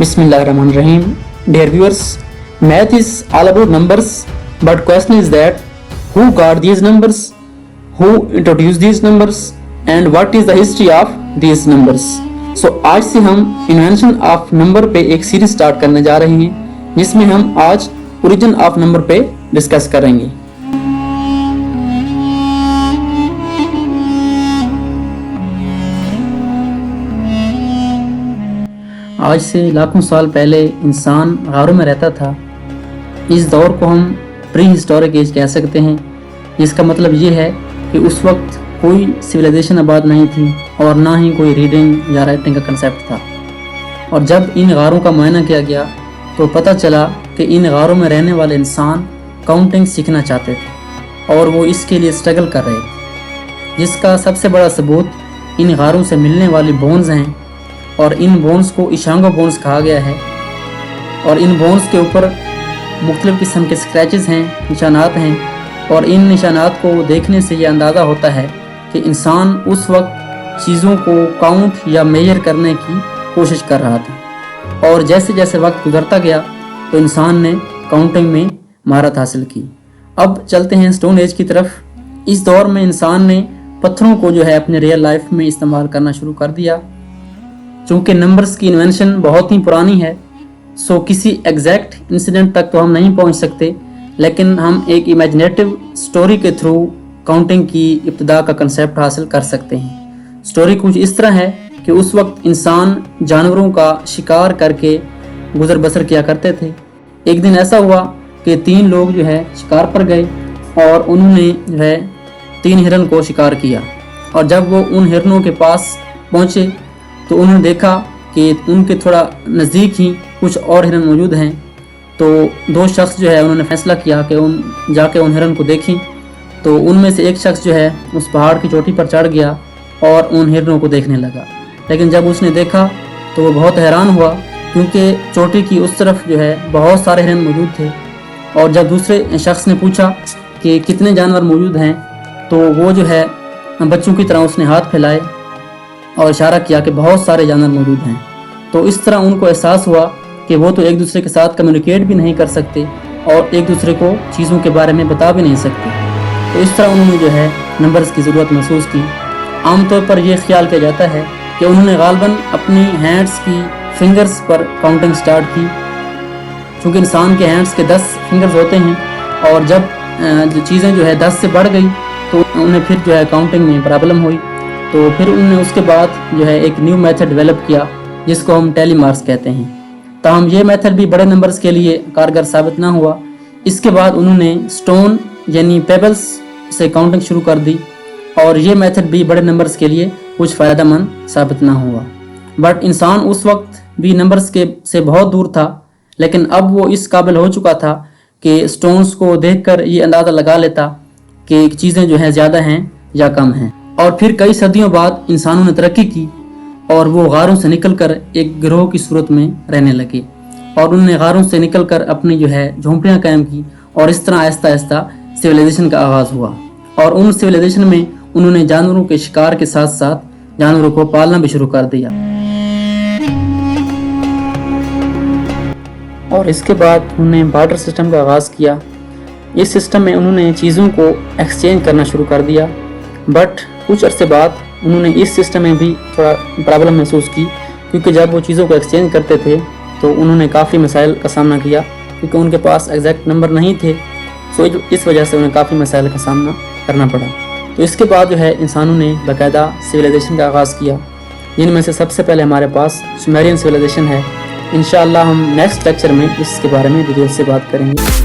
Bismillahirrahmanirrahim. Dear viewers, math is all about numbers, but question is that who got these numbers, who introduced these numbers, and what is the history of these numbers. So आज से हम invention of number पे एक series start करने जा रहे हैं जिसमें हम आज ओरिजिन ऑफ नंबर पे डिस्कस करेंगे। आज से लाखों साल पहले इंसान गारों में रहता था। इस दौर को हम प्री हिस्टोरिक एज कह सकते हैं, जिसका मतलब ये है कि उस वक्त कोई सिविलाइजेशन आबाद नहीं थी और ना ही कोई रीडिंग या राइटिंग का कंसेप्ट था। और जब इन गारों का मुआयना किया गया तो पता चला कि इन गारों में रहने वाले इंसान काउंटिंग सीखना चाहते थे और वो इसके लिए स्ट्रगल कर रहे थे, जिसका सबसे बड़ा सबूत इन गारों से मिलने वाली बोन्स हैं। और इन बोन्स को इशांगो बोन्स कहा गया है और इन बोन्स के ऊपर मुख्तलिफ़ किस्म के स्क्रैचेस हैं, निशानात हैं। और इन निशानात को देखने से ये अंदाज़ा होता है कि इंसान उस वक्त चीज़ों को काउंट या मेजर करने की कोशिश कर रहा था। और जैसे जैसे वक्त गुजरता गया तो इंसान ने काउंटिंग में महारत हासिल की। अब चलते हैं स्टोन एज की तरफ। इस दौर में इंसान ने पत्थरों को जो है अपने रियल लाइफ में इस्तेमाल करना शुरू कर दिया। चूँकि नंबर्स की इन्वेंशन बहुत ही पुरानी है, सो किसी एग्जैक्ट इंसिडेंट तक तो हम नहीं पहुंच सकते, लेकिन हम एक इमेजिनेटिव स्टोरी के थ्रू काउंटिंग की इब्तिदा का कंसेप्ट हासिल कर सकते हैं। स्टोरी कुछ इस तरह है कि उस वक्त इंसान जानवरों का शिकार करके गुजर बसर किया करते थे। एक दिन ऐसा हुआ कि 3 लोग जो है शिकार पर गए और उन्होंने जो है 3 हिरन को शिकार किया। और जब वो उन हिरनों के पास पहुँचे तो उन्होंने देखा कि उनके थोड़ा नज़दीक ही कुछ और हिरन मौजूद हैं। तो 2 शख्स जो है उन्होंने फैसला किया कि जाके उन हिरन को देखें। तो उनमें से एक शख्स जो है उस पहाड़ की चोटी पर चढ़ गया और उन हिरनों को देखने लगा। लेकिन जब उसने देखा तो वो बहुत हैरान हुआ, क्योंकि चोटी की उस तरफ जो है बहुत सारे हिरन मौजूद थे। और जब दूसरे शख्स ने पूछा कि कितने जानवर मौजूद हैं, तो वो जो है बच्चों की तरह उसने हाथ फैलाए और इशारा किया कि बहुत सारे जानवर मौजूद हैं। तो इस तरह उनको एहसास हुआ कि वो तो एक दूसरे के साथ कम्युनिकेट भी नहीं कर सकते और एक दूसरे को चीज़ों के बारे में बता भी नहीं सकते। तो इस तरह उन्होंने जो है नंबर्स की ज़रूरत महसूस की। आमतौर पर यह ख्याल किया जाता है कि उन्होंने गालबन अपनी हैंड्स की फिंगर्स पर काउंटिंग स्टार्ट की, चूँकि इंसान के हैंड्स के 10 फिंगर्स होते हैं। और जब चीज़ें जो है 10 से बढ़ गई तो उन्हें फिर जो है काउंटिंग में प्रॉब्लम हुई। तो फिर उन्होंने उसके बाद जो है एक न्यू मेथड डेवलप किया जिसको हम टेली मार्क्स कहते हैं। ताहम ये मेथड भी बड़े नंबर्स के लिए कारगर साबित ना हुआ। इसके बाद उन्होंने स्टोन यानी पेबल्स से काउंटिंग शुरू कर दी और ये मेथड भी बड़े नंबर्स के लिए कुछ फ़ायदेमंद साबित ना हुआ। बट इंसान उस वक्त भी नंबर्स के से बहुत दूर था, लेकिन अब वो इस काबिल हो चुका था कि स्टोन्स को देखकर ये अंदाज़ा लगा लेता कि चीज़ें जो हैं ज़्यादा हैं या कम हैं। और फिर कई सदियों बाद इंसानों ने तरक्की की और वो गारों से निकलकर एक गिरोह की सूरत में रहने लगे। और उन्होंने गारों से निकलकर अपनी जो है झोंपड़ियाँ कायम की और इस तरह आहिस्ता आहिस्ता सिविलाइजेशन का आगाज़ हुआ। और उन सिविलाइजेशन में उन्होंने जानवरों के शिकार के साथ साथ जानवरों को पालना भी शुरू कर दिया। और इसके बाद उन्होंने बार्टर सिस्टम का आगाज़ किया। इस सिस्टम में उन्होंने चीज़ों को एक्सचेंज करना शुरू कर दिया। बट कुछ अरसे बाद उन्होंने इस सिस्टम में भी थोड़ा प्रॉब्लम महसूस की, क्योंकि जब वो चीज़ों को एक्सचेंज करते थे तो उन्होंने काफ़ी मसाइल का सामना किया, क्योंकि उनके पास एग्जैक्ट नंबर नहीं थे। सो इस वजह से उन्हें काफ़ी मसाइल का सामना करना पड़ा। तो इसके बाद जो है इंसानों ने बाकायदा सिविलाइजेशन का आगाज़ किया, जिनमें से सबसे पहले हमारे पास सुमेरियन सिविलाइजेशन है। इंशाअल्लाह हम नेक्स्ट लेक्चर में इसके बारे में डिटेल से बात करेंगे।